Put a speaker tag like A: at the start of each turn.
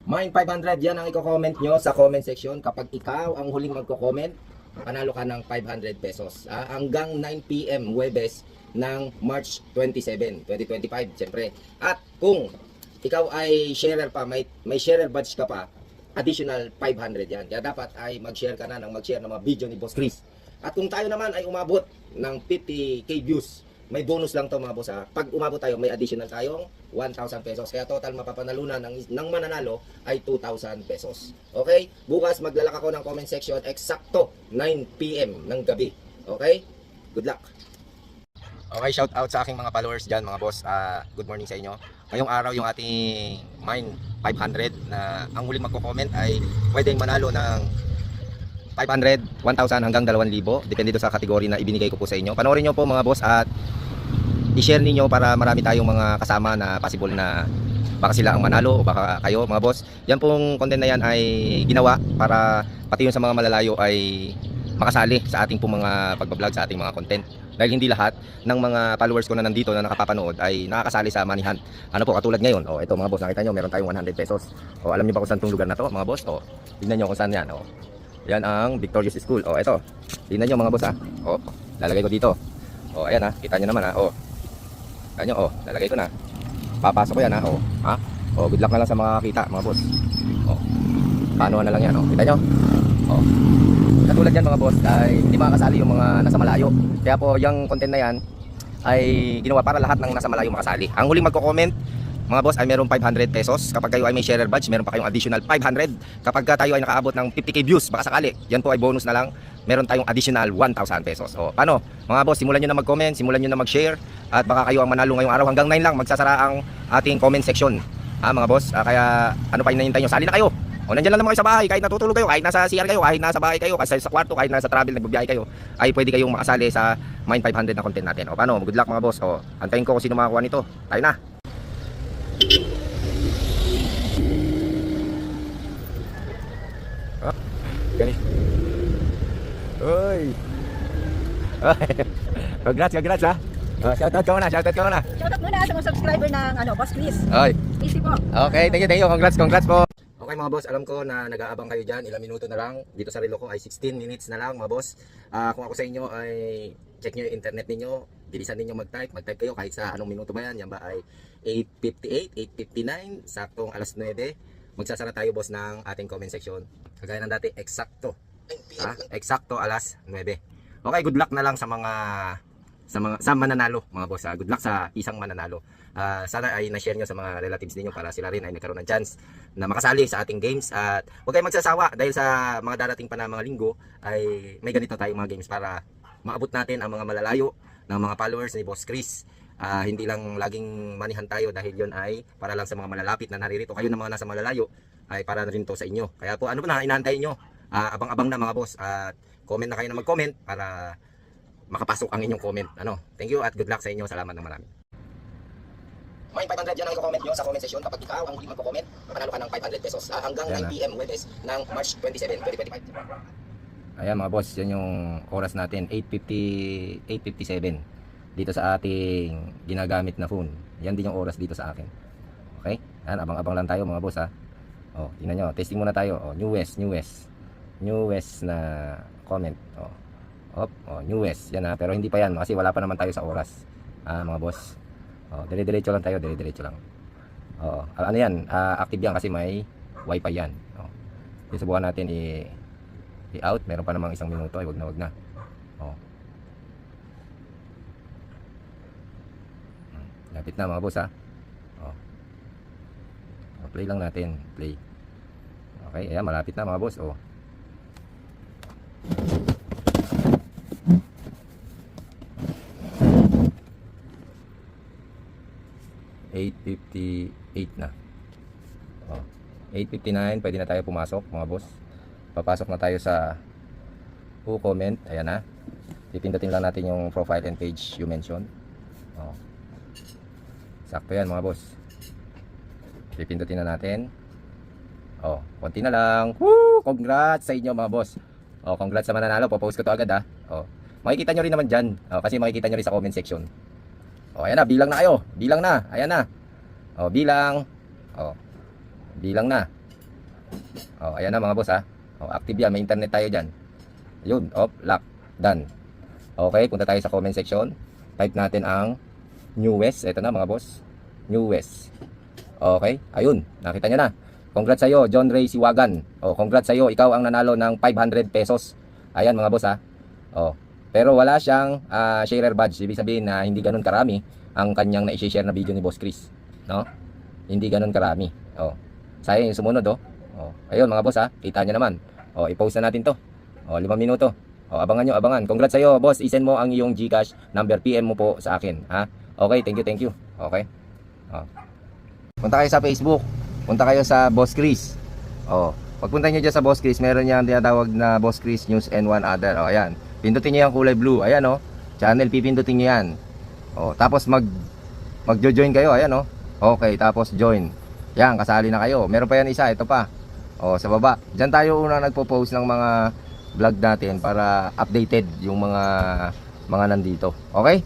A: Mine 500 yan ang i-comment nyo sa comment section. Kapag ikaw ang huling magko-comment, panalo ka ng 500 pesos. Hanggang 9 PM Huwebes ng March 27, 2025, siyempre. At kung ikaw ay sharer pa, may sharer badge ka pa, additional 500 yan. Kaya dapat ay mag-share ka na ng mag-share ng mga video ni Boss Chris. At kung tayo naman ay umabot ng 50k views, may bonus lang to mga boss ha. Pag umabot tayo, may additional tayong 1,000 pesos. Kaya total mapapanalunan ng mananalo ay 2,000 pesos. Okay? Bukas maglalak ako ng comment section eksakto 9 PM ng gabi. Okay? Good luck. Okay, shout out sa aking mga followers dyan mga boss. Good morning sa inyo. Ngayong araw yung ating Mine 500 na ang huling magko-comment ay pwedeng manalo ng 500, 1,000 hanggang 2,000. Depende do sa kategory na ibinigay ko po sa inyo. Panoorin nyo po mga boss at i-share ninyo para marami tayong mga kasama na possible na baka sila ang manalo o baka kayo mga boss. Yan pong content na yan ay ginawa para pati yung sa mga malalayo ay makasali sa ating pong mga pagbablog, sa ating mga content. Dahil hindi lahat ng mga followers ko na nandito na nakapapanood ay nakakasali sa Money Hunt. Ano po, katulad ngayon. O, ito mga boss, nakita nyo, meron tayong 100 pesos. O, alam nyo ba kung saan tong lugar na to mga boss? O, tingnan nyo kung saan yan. O, yan ang Victorious School. O, ito. Tingnan nyo mga boss ha. O, lalagay ko dito. O, ayan ha. Kita nyo naman ha. O, kanya lalagay ko na. Papasok ko yan ha. Good luck na lang sa mga kita mga boss. Paano na lang yan kita nyo. Katulad yan mga boss ay hindi makakasali yung mga nasa malayo. Kaya po yung content na yan ay ginawa para lahat ng nasa malayo makasali. Ang huling magko-comment mga boss ay merong 500 pesos. Kapag kayo ay may sharer badge, meron pa kayong additional 500. Kapag tayo ay nakaabot ng 50k views, baka sakali, yan po ay bonus na lang. Meron tayong additional 1,000 pesos. Paano? Mga boss, simulan nyo na mag-comment, simulan nyo na mag-share. At baka kayo ang manalo ngayong araw. Hanggang 9 lang, magsasara ang ating comment section. Mga boss, kaya ano pa hinahintay nyo? Sali na kayo. Nandiyan lang naman kayo sa bahay, kahit natutulog kayo, kahit nasa CR kayo, kahit nasa bahay kayo, kahit sa kwarto, kahit nasa travel, nagbibiyahe kayo, ay pwede kayong makasali sa Mine 500 na content natin. Paano? Good luck mga boss. Antayin ko kung sino makakuha nito. Tayo na. Ganit. Oy. Congrats ha. Shoutout ka muna.
B: Shoutout muna sa mga subscriber ng Boss Chris.
A: Oy.
B: Easy po.
A: Okay, thank you. Congrats po. Okay mga boss, alam ko na nag-aabang kayo dyan. Ilang minuto na lang. Dito sa relo ko ay 16 minutes na lang mga boss. Kung ako sa inyo ay check nyo yung internet ninyo. Bilisan ninyo mag-type kayo kahit sa anong minuto ba yan. Yan ba ay 8:58, 8:59, saktong alas 9. Magsasara tayo boss ng ating comment section. Kagaya ng dati, eksakto. Eksakto alas 9. Okay, good luck na lang sa mananalo mga boss. Good luck sa isang mananalo. Sana ay na-share nyo sa mga relatives niyo para sila rin ay nagkaroon ng chance na makasali sa ating games. At huwag kayong magsasawa dahil sa mga darating pa na mga linggo ay may ganito tayong mga games para maabot natin ang mga malalayo ng mga followers ni Boss Chris. Hindi lang laging manihan tayo dahil yon ay para lang sa mga malalapit na naririto. Kayo na mga nasa malalayo ay para rin to sa inyo. Kaya po ano ba na inaantay nyo? Abang-abang na mga boss at comment na kayo na mag-comment para makapasok ang inyong comment. Thank you at good luck sa inyo. Salamat ng marami. Mine 500 yan ang i-comment nyo sa comment section. Kapag ikaw ang hindi magko-comment, manalo ka ng 500 pesos hanggang 9 PM Huwebes ng March 27, 2025. Ayan mga boss, yan yung oras natin, 8:57 dito sa ating ginagamit na phone. Yan din yung oras dito sa akin. Okay? Ayan, abang-abang lang tayo mga boss ha. Tingnan nyo, testing muna tayo. Newest na comment. Newest, yan ha. Pero hindi pa yan kasi wala pa naman tayo sa oras. Mga boss. Dire-diretso lang tayo, dire-diretso lang. Ano yan, active yan kasi may wifi yan. Susubukan natin i-out, meron pa namang isang minuto, wag na. Lapit na mga boss ha. Play lang natin, play. Okay, ayan, malapit na mga boss. 8:58 na. 8:59, pwede na tayo pumasok mga boss. Papasok na tayo sa who comment. Ayan na. Pipindutin lang natin yung profile and page you mentioned. Sakto yan mga boss. Pipindutin na natin. Konti na lang. Woo! Congrats sa inyo mga boss. Congrats sa mananalo. Popost ko to agad ha. Makikita nyo rin naman dyan. Kasi makikita nyo rin sa comment section. Ayan na, bilang na kayo. Bilang na. Ayan na. Bilang. Bilang na. Oh, ayan na mga boss ha. Oh, active yan, may internet tayo diyan. Yun, lock, done. Okay, punta tayo sa comment section. Type natin ang newest. Ito na mga boss. Newest. Okay, ayun, nakita nyo na. Congrats sa iyo, John Ray Siwagan. Oh, congrats sa iyo, ikaw ang nanalo ng 500 pesos. Ayan mga boss ha. Oh, pero wala siyang sharer badge. Ibig sabihin na hindi ganoon karami ang kanyang na-share na video ni Boss Chris, no? Hindi ganoon karami. Oh. Sayang yung sumunod oh. Oh, ayun mga boss ha, kita nyo naman. Oh, i-post na natin 'to. Oh, 5 minuto. Oh, abangan nyo, abangan. Congrats sa iyo, boss. I-send mo ang iyong GCash number, PM mo po sa akin, ha? Okay, thank you. Okay. Oh. Punta kayo sa Facebook. Punta kayo sa Boss Chris. Oh, pagpunta niyo diyan sa Boss Chris, meron yang tinatawag na Boss Chris News and One Other. Oh, ayan. Pindutin niyo yung kulay blue. Ayan oh. Channel, pipindutin niyo yan. Oh, tapos magjo-join kayo. Ayan oh. Okay, tapos join. Yan, kasali na kayo. Meron pa yan isa, ito pa. Oh, sa baba. Diyan tayo una nagpo-post ng mga vlog natin para updated yung mga nandito. Okay?